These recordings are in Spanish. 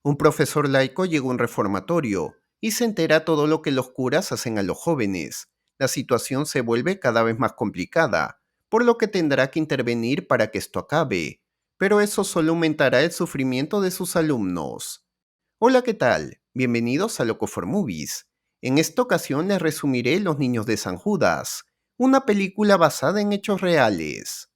Un profesor laico llegó a un reformatorio y se entera todo lo que los curas hacen a los jóvenes. La situación se vuelve cada vez más complicada, por lo que tendrá que intervenir para que esto acabe. Pero eso solo aumentará el sufrimiento de sus alumnos. Hola, ¿qué tal? Bienvenidos a Loco for Movies. En esta ocasión les resumiré Los Niños de San Judas, una película basada en hechos reales.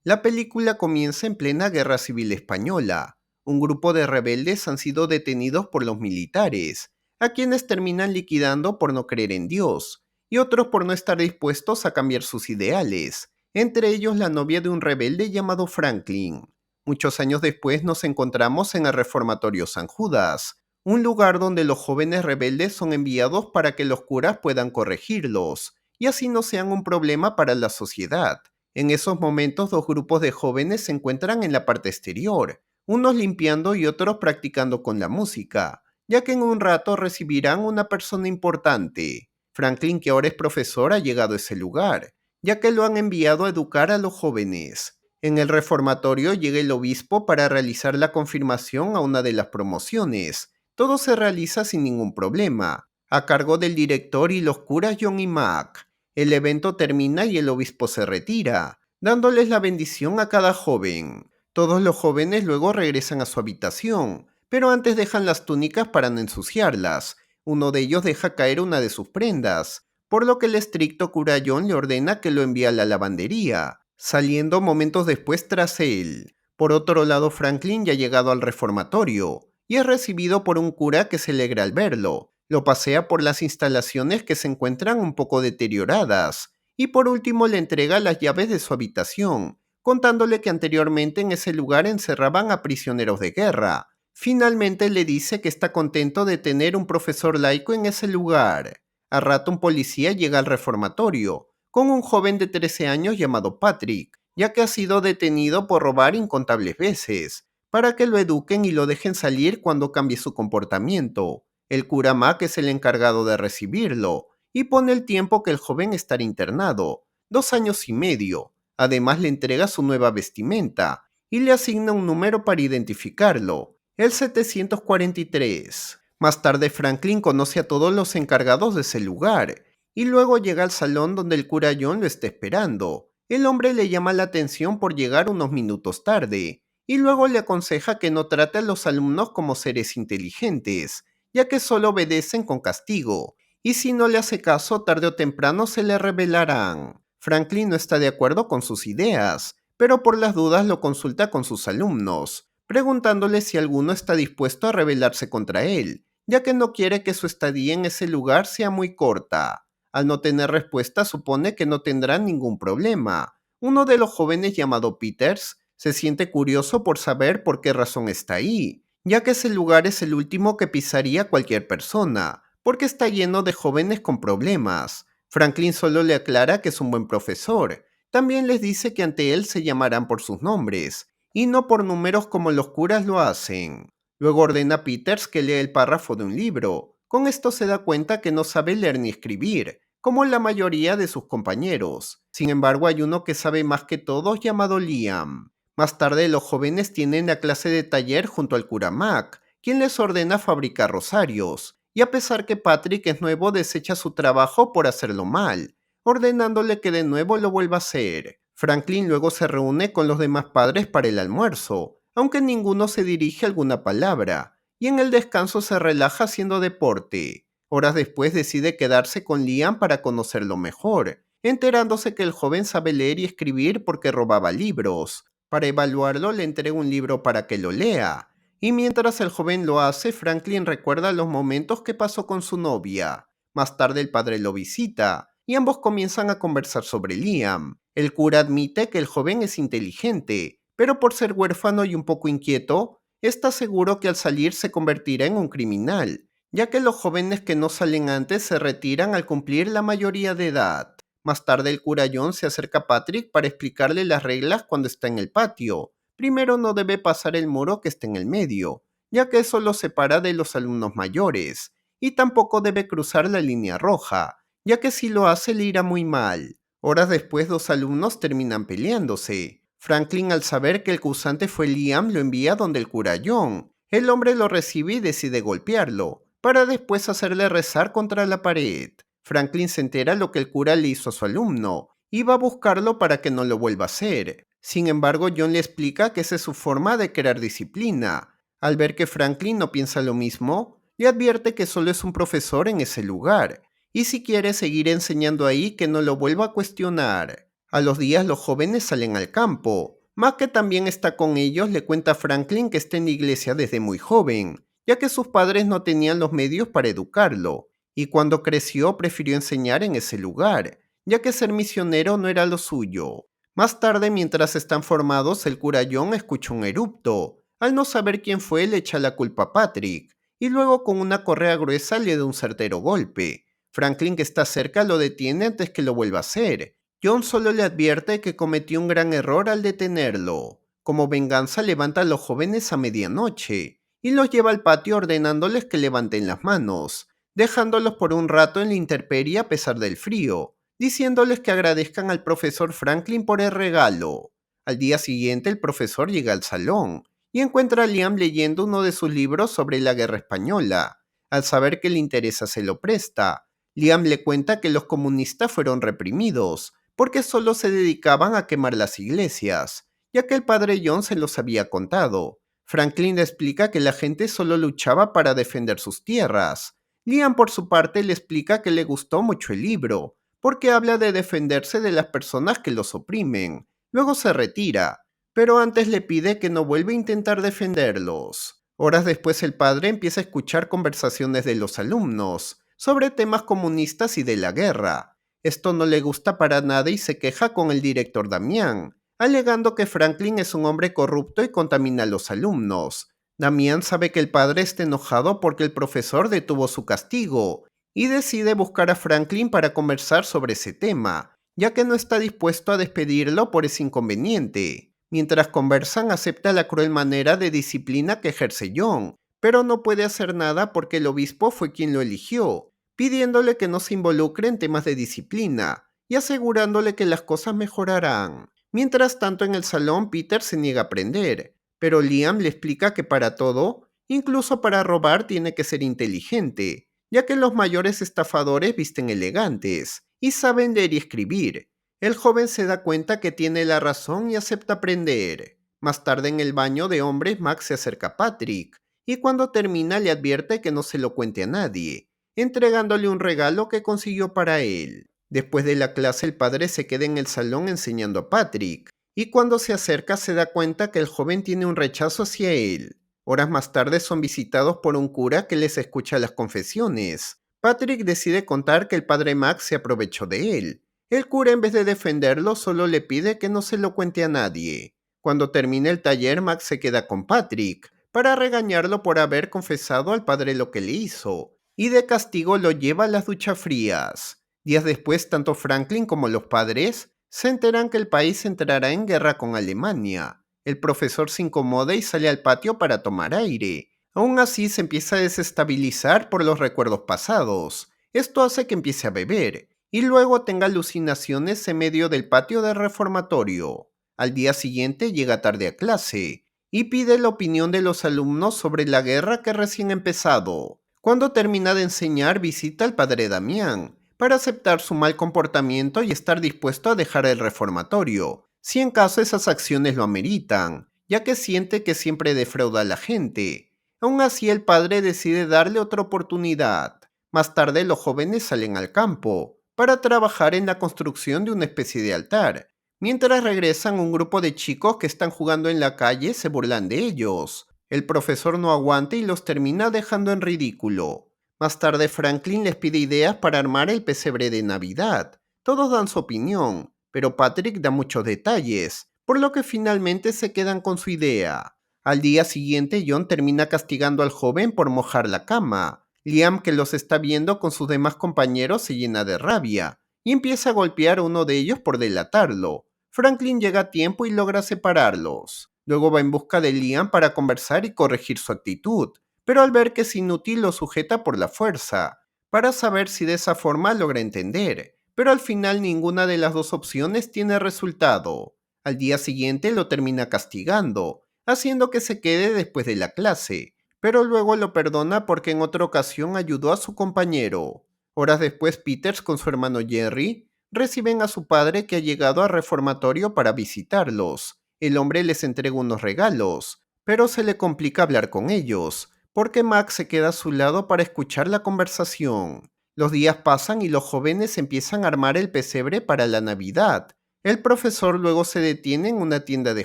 La película comienza en plena Guerra Civil Española. Un grupo de rebeldes han sido detenidos por los militares, a quienes terminan liquidando por no creer en Dios, y otros por no estar dispuestos a cambiar sus ideales, entre ellos la novia de un rebelde llamado Franklin. Muchos años después nos encontramos en el Reformatorio San Judas, un lugar donde los jóvenes rebeldes son enviados para que los curas puedan corregirlos, y así no sean un problema para la sociedad. En esos momentos, dos grupos de jóvenes se encuentran en la parte exterior, unos limpiando y otros practicando con la música, ya que en un rato recibirán una persona importante. Franklin, que ahora es profesor, ha llegado a ese lugar, ya que lo han enviado a educar a los jóvenes. En el reformatorio llega el obispo para realizar la confirmación a una de las promociones. Todo se realiza sin ningún problema, a cargo del director y los curas John y Mac. El evento termina y el obispo se retira, dándoles la bendición a cada joven. Todos los jóvenes luego regresan a su habitación, pero antes dejan las túnicas para no ensuciarlas. Uno de ellos deja caer una de sus prendas, por lo que el estricto cura John le ordena que lo envíe a la lavandería, saliendo momentos después tras él. Por otro lado, Franklin ya ha llegado al reformatorio y es recibido por un cura que se alegra al verlo. Lo pasea por las instalaciones que se encuentran un poco deterioradas y por último le entrega las llaves de su habitación, contándole que anteriormente en ese lugar encerraban a prisioneros de guerra. Finalmente le dice que está contento de tener un profesor laico en ese lugar. Al rato un policía llega al reformatorio, con un joven de 13 años llamado Patrick, ya que ha sido detenido por robar incontables veces, para que lo eduquen y lo dejen salir cuando cambie su comportamiento. El cura Mac es el encargado de recibirlo y pone el tiempo que el joven estará internado, 2 años y medio. Además le entrega su nueva vestimenta y le asigna un número para identificarlo, el 743. Más tarde Franklin conoce a todos los encargados de ese lugar y luego llega al salón donde el cura John lo está esperando. El hombre le llama la atención por llegar unos minutos tarde y luego le aconseja que no trate a los alumnos como seres inteligentes, ya que solo obedecen con castigo, y si no le hace caso tarde o temprano se le revelarán. Franklin no está de acuerdo con sus ideas, pero por las dudas lo consulta con sus alumnos, preguntándole si alguno está dispuesto a rebelarse contra él, ya que no quiere que su estadía en ese lugar sea muy corta. Al no tener respuesta supone que no tendrán ningún problema. Uno de los jóvenes llamado Peters se siente curioso por saber por qué razón está ahí, ya que ese lugar es el último que pisaría cualquier persona, porque está lleno de jóvenes con problemas. Franklin solo le aclara que es un buen profesor. También les dice que ante él se llamarán por sus nombres, y no por números como los curas lo hacen. Luego ordena a Peters que lea el párrafo de un libro. Con esto se da cuenta que no sabe leer ni escribir, como la mayoría de sus compañeros. Sin embargo, hay uno que sabe más que todos llamado Liam. Más tarde, los jóvenes tienen la clase de taller junto al cura Mac, quien les ordena fabricar rosarios, y a pesar que Patrick es nuevo, desecha su trabajo por hacerlo mal, ordenándole que de nuevo lo vuelva a hacer. Franklin luego se reúne con los demás padres para el almuerzo, aunque ninguno se dirige alguna palabra, y en el descanso se relaja haciendo deporte. Horas después decide quedarse con Liam para conocerlo mejor, enterándose que el joven sabe leer y escribir porque robaba libros. Para evaluarlo le entrega un libro para que lo lea, y mientras el joven lo hace, Franklin recuerda los momentos que pasó con su novia. Más tarde el padre lo visita, y ambos comienzan a conversar sobre Liam. El cura admite que el joven es inteligente, pero por ser huérfano y un poco inquieto, está seguro que al salir se convertirá en un criminal, ya que los jóvenes que no salen antes se retiran al cumplir la mayoría de edad. Más tarde el cura John se acerca a Patrick para explicarle las reglas cuando está en el patio. Primero no debe pasar el muro que está en el medio, ya que eso lo separa de los alumnos mayores, y tampoco debe cruzar la línea roja, ya que si lo hace le irá muy mal. Horas después dos alumnos terminan peleándose. Franklin, al saber que el causante fue Liam, lo envía donde el cura John, El hombre lo recibe y decide golpearlo, para después hacerle rezar contra la pared. Franklin se entera lo que el cura le hizo a su alumno y va a buscarlo para que no lo vuelva a hacer. Sin embargo, John le explica que esa es su forma de crear disciplina. Al ver que Franklin no piensa lo mismo, le advierte que solo es un profesor en ese lugar y si quiere seguir enseñando ahí que no lo vuelva a cuestionar. A los días los jóvenes salen al campo. Mac, que también está con ellos, le cuenta a Franklin que está en la iglesia desde muy joven, ya que sus padres no tenían los medios para educarlo, y cuando creció prefirió enseñar en ese lugar, ya que ser misionero no era lo suyo. Más tarde, mientras están formados, el cura John escucha un erupto. Al no saber quién fue, le echa la culpa a Patrick, y luego con una correa gruesa le da un certero golpe. Franklin, que está cerca, lo detiene antes que lo vuelva a hacer. John solo le advierte que cometió un gran error al detenerlo. Como venganza, levanta a los jóvenes a medianoche y los lleva al patio ordenándoles que levanten las manos, dejándolos por un rato en la intemperie a pesar del frío, diciéndoles que agradezcan al profesor Franklin por el regalo. Al día siguiente, el profesor llega al salón y encuentra a Liam leyendo uno de sus libros sobre la guerra española. Al saber que le interesa, se lo presta. Liam le cuenta que los comunistas fueron reprimidos porque solo se dedicaban a quemar las iglesias, ya que el padre John se los había contado. Franklin le explica que la gente solo luchaba para defender sus tierras. Liam, por su parte, le explica que le gustó mucho el libro, porque habla de defenderse de las personas que los oprimen. Luego se retira, pero antes le pide que no vuelva a intentar defenderlos. Horas después el padre empieza a escuchar conversaciones de los alumnos sobre temas comunistas y de la guerra. Esto no le gusta para nada y se queja con el director Damián, alegando que Franklin es un hombre corrupto y contamina a los alumnos. Damián sabe que el padre está enojado porque el profesor detuvo su castigo y decide buscar a Franklin para conversar sobre ese tema, ya que no está dispuesto a despedirlo por ese inconveniente. Mientras conversan, acepta la cruel manera de disciplina que ejerce John, pero no puede hacer nada porque el obispo fue quien lo eligió, pidiéndole que no se involucre en temas de disciplina y asegurándole que las cosas mejorarán. Mientras tanto, en el salón, Peter se niega a aprender, pero Liam le explica que para todo, incluso para robar, tiene que ser inteligente, ya que los mayores estafadores visten elegantes y saben leer y escribir. El joven se da cuenta que tiene la razón y acepta aprender. Más tarde, en el baño de hombres, Max se acerca a Patrick y cuando termina le advierte que no se lo cuente a nadie, entregándole un regalo que consiguió para él. Después de la clase, el padre se queda en el salón enseñando a Patrick, y cuando se acerca se da cuenta que el joven tiene un rechazo hacia él. Horas más tarde son visitados por un cura que les escucha las confesiones. Patrick decide contar que el padre Max se aprovechó de él. El cura, en vez de defenderlo, solo le pide que no se lo cuente a nadie. Cuando termina el taller, Max se queda con Patrick para regañarlo por haber confesado al padre lo que le hizo, y de castigo lo lleva a las duchas frías. Días después, tanto Franklin como los padres se enteran que el país entrará en guerra con Alemania. El profesor se incomoda y sale al patio para tomar aire. Aún así, se empieza a desestabilizar por los recuerdos pasados. Esto hace que empiece a beber y luego tenga alucinaciones en medio del patio del reformatorio. Al día siguiente llega tarde a clase y pide la opinión de los alumnos sobre la guerra que recién ha empezado. Cuando termina de enseñar, visita al padre Damián para aceptar su mal comportamiento y estar dispuesto a dejar el reformatorio, si en caso esas acciones lo ameritan, ya que siente que siempre defrauda a la gente. Aún así, el padre decide darle otra oportunidad. Más tarde, los jóvenes salen al campo para trabajar en la construcción de una especie de altar. Mientras regresan, un grupo de chicos que están jugando en la calle se burlan de ellos. El profesor no aguanta y los termina dejando en ridículo. Más tarde, Franklin les pide ideas para armar el pesebre de Navidad. Todos dan su opinión, pero Patrick da muchos detalles, por lo que finalmente se quedan con su idea. Al día siguiente, John termina castigando al joven por mojar la cama. Liam, que los está viendo con sus demás compañeros, se llena de rabia y empieza a golpear a uno de ellos por delatarlo. Franklin llega a tiempo y logra separarlos. Luego va en busca de Liam para conversar y corregir su actitud, pero al ver que es inútil lo sujeta por la fuerza, para saber si de esa forma logra entender, pero al final ninguna de las dos opciones tiene resultado. Al día siguiente lo termina castigando, haciendo que se quede después de la clase, pero luego lo perdona porque en otra ocasión ayudó a su compañero. Horas después, Peters con su hermano Jerry reciben a su padre que ha llegado al reformatorio para visitarlos. El hombre les entrega unos regalos, pero se le complica hablar con ellos, porque Max se queda a su lado para escuchar la conversación. Los días pasan y los jóvenes empiezan a armar el pesebre para la Navidad. El profesor luego se detiene en una tienda de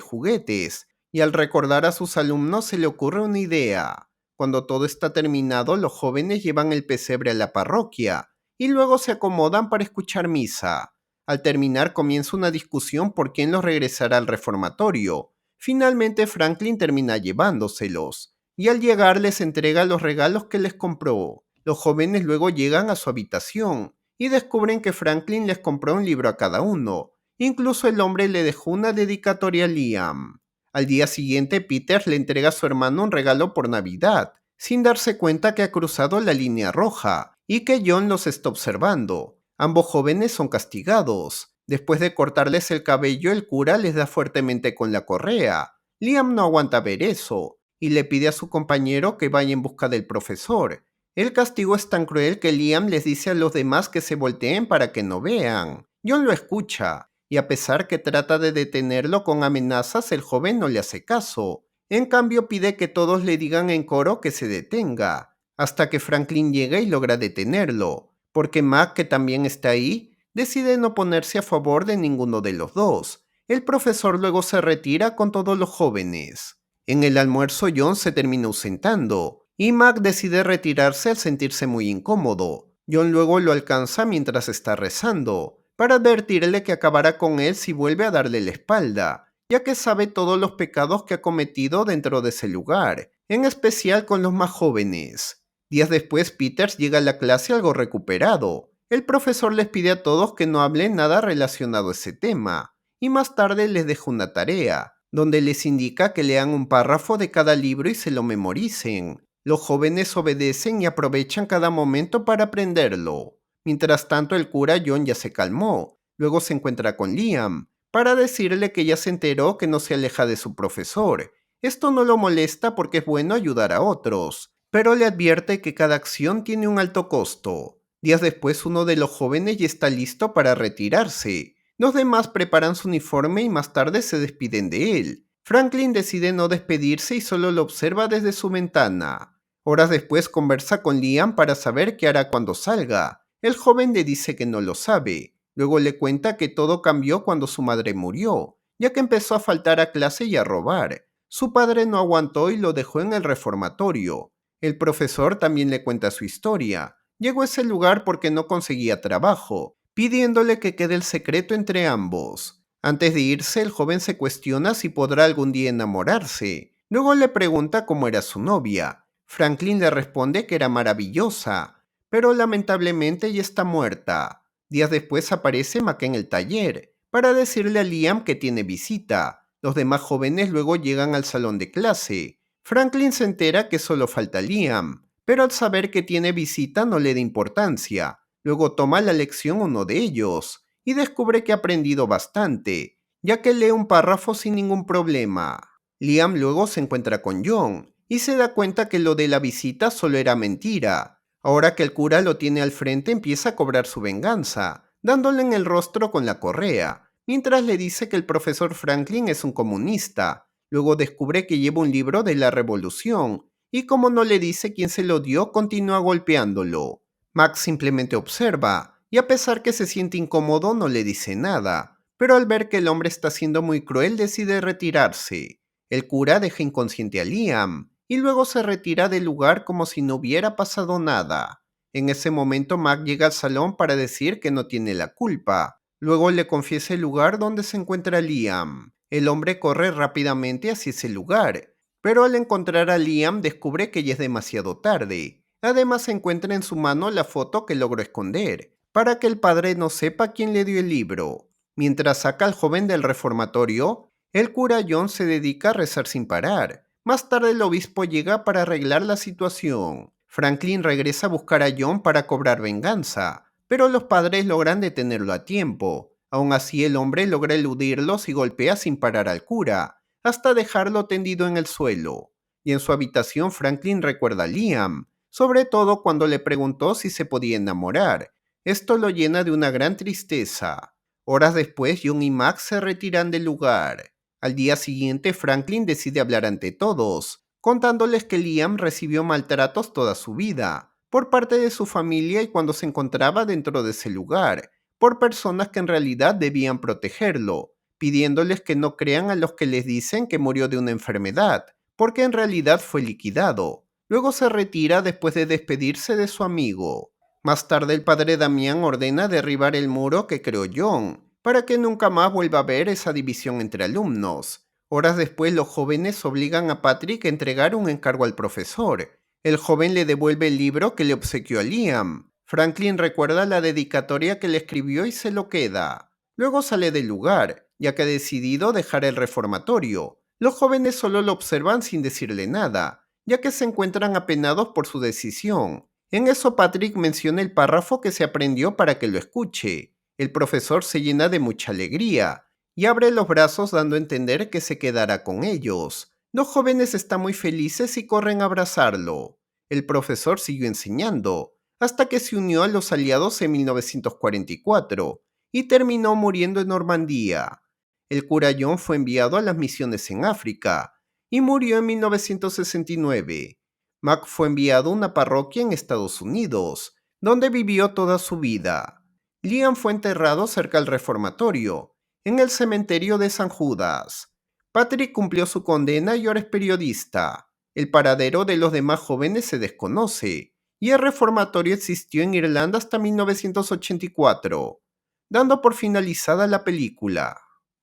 juguetes y al recordar a sus alumnos se le ocurre una idea. Cuando todo está terminado, los jóvenes llevan el pesebre a la parroquia y luego se acomodan para escuchar misa. Al terminar comienza una discusión por quién los regresará al reformatorio. Finalmente Franklin termina llevándoselos y al llegar les entrega los regalos que les compró. Los jóvenes luego llegan a su habitación y descubren que Franklin les compró un libro a cada uno. Incluso el hombre le dejó una dedicatoria a Liam. Al día siguiente, Peter le entrega a su hermano un regalo por Navidad, sin darse cuenta que ha cruzado la línea roja y que John los está observando. Ambos jóvenes son castigados. Después de cortarles el cabello, el cura les da fuertemente con la correa. Liam no aguanta ver eso y le pide a su compañero que vaya en busca del profesor. El castigo es tan cruel que Liam les dice a los demás que se volteen para que no vean. John lo escucha y a pesar que trata de detenerlo con amenazas, el joven no le hace caso. En cambio, pide que todos le digan en coro que se detenga, hasta que Franklin llega y logra detenerlo, porque Mac, que también está ahí, decide no ponerse a favor de ninguno de los dos. El profesor luego se retira con todos los jóvenes. En el almuerzo, John se termina ausentando, y Mac decide retirarse al sentirse muy incómodo. John luego lo alcanza mientras está rezando, para advertirle que acabará con él si vuelve a darle la espalda, ya que sabe todos los pecados que ha cometido dentro de ese lugar, en especial con los más jóvenes. Días después, Peters llega a la clase algo recuperado. El profesor les pide a todos que no hablen nada relacionado a ese tema, y más tarde les deja una tarea, donde les indica que lean un párrafo de cada libro y se lo memoricen. Los jóvenes obedecen y aprovechan cada momento para aprenderlo. Mientras tanto, el cura John ya se calmó. Luego se encuentra con Liam, para decirle que ya se enteró que no se aleja de su profesor. Esto no lo molesta porque es bueno ayudar a otros, pero le advierte que cada acción tiene un alto costo. Días después, uno de los jóvenes ya está listo para retirarse. Los demás preparan su uniforme y más tarde se despiden de él. Franklin decide no despedirse y solo lo observa desde su ventana. Horas después conversa con Liam para saber qué hará cuando salga. El joven le dice que no lo sabe. Luego le cuenta que todo cambió cuando su madre murió, ya que empezó a faltar a clase y a robar. Su padre no aguantó y lo dejó en el reformatorio. El profesor también le cuenta su historia. Llegó a ese lugar porque no conseguía trabajo, pidiéndole que quede el secreto entre ambos. Antes de irse, el joven se cuestiona si podrá algún día enamorarse. Luego le pregunta cómo era su novia. Franklin le responde que era maravillosa, pero lamentablemente ya está muerta. Días después aparece Mac en el taller, para decirle a Liam que tiene visita. Los demás jóvenes luego llegan al salón de clase. Franklin se entera que solo falta Liam, pero al saber que tiene visita no le da importancia. Luego toma la lección uno de ellos, y descubre que ha aprendido bastante, ya que lee un párrafo sin ningún problema. Liam luego se encuentra con John, y se da cuenta que lo de la visita solo era mentira. Ahora que el cura lo tiene al frente, empieza a cobrar su venganza, dándole en el rostro con la correa, mientras le dice que el profesor Franklin es un comunista. Luego descubre que lleva un libro de la revolución, y como no le dice quién se lo dio, continúa golpeándolo. Max simplemente observa, y a pesar que se siente incómodo, no le dice nada, pero al ver que el hombre está siendo muy cruel, decide retirarse. El cura deja inconsciente a Liam, y luego se retira del lugar como si no hubiera pasado nada. En ese momento Mac llega al salón para decir que no tiene la culpa. Luego le confiesa el lugar donde se encuentra Liam. El hombre corre rápidamente hacia ese lugar, pero al encontrar a Liam descubre que ya es demasiado tarde. Además encuentra en su mano la foto que logró esconder, para que el padre no sepa quién le dio el libro. Mientras saca al joven del reformatorio, el cura John se dedica a rezar sin parar. Más tarde el obispo llega para arreglar la situación. Franklin regresa a buscar a John para cobrar venganza, pero los padres logran detenerlo a tiempo. Aún así el hombre logra eludirlos y golpea sin parar al cura, hasta dejarlo tendido en el suelo. y en su habitación Franklin recuerda a Liam, sobre todo cuando le preguntó si se podía enamorar. Esto lo llena de una gran tristeza. Horas después, John y Max se retiran del lugar. Al día siguiente, Franklin decide hablar ante todos, contándoles que Liam recibió maltratos toda su vida, por parte de su familia y cuando se encontraba dentro de ese lugar, por personas que en realidad debían protegerlo, pidiéndoles que no crean a los que les dicen que murió de una enfermedad, porque en realidad fue liquidado. Luego se retira después de despedirse de su amigo. Más tarde el padre Damián ordena derribar el muro que creó John, para que nunca más vuelva a haber esa división entre alumnos. Horas después los jóvenes obligan a Patrick a entregar un encargo al profesor. El joven le devuelve el libro que le obsequió a Liam. Franklin recuerda la dedicatoria que le escribió y se lo queda. Luego sale del lugar, ya que ha decidido dejar el reformatorio. Los jóvenes solo lo observan sin decirle nada, ya que se encuentran apenados por su decisión. En eso Patrick menciona el párrafo que se aprendió para que lo escuche. El profesor se llena de mucha alegría y abre los brazos dando a entender que se quedará con ellos. Los jóvenes están muy felices y corren a abrazarlo. El profesor siguió enseñando, hasta que se unió a los aliados en 1944 y terminó muriendo en Normandía. El cura John fue enviado a las misiones en África y murió en 1969. Mac fue enviado a una parroquia en Estados Unidos, donde vivió toda su vida. Liam fue enterrado cerca del reformatorio, en el cementerio de San Judas. Patrick cumplió su condena y ahora es periodista. El paradero de los demás jóvenes se desconoce, y el reformatorio existió en Irlanda hasta 1984, dando por finalizada la película.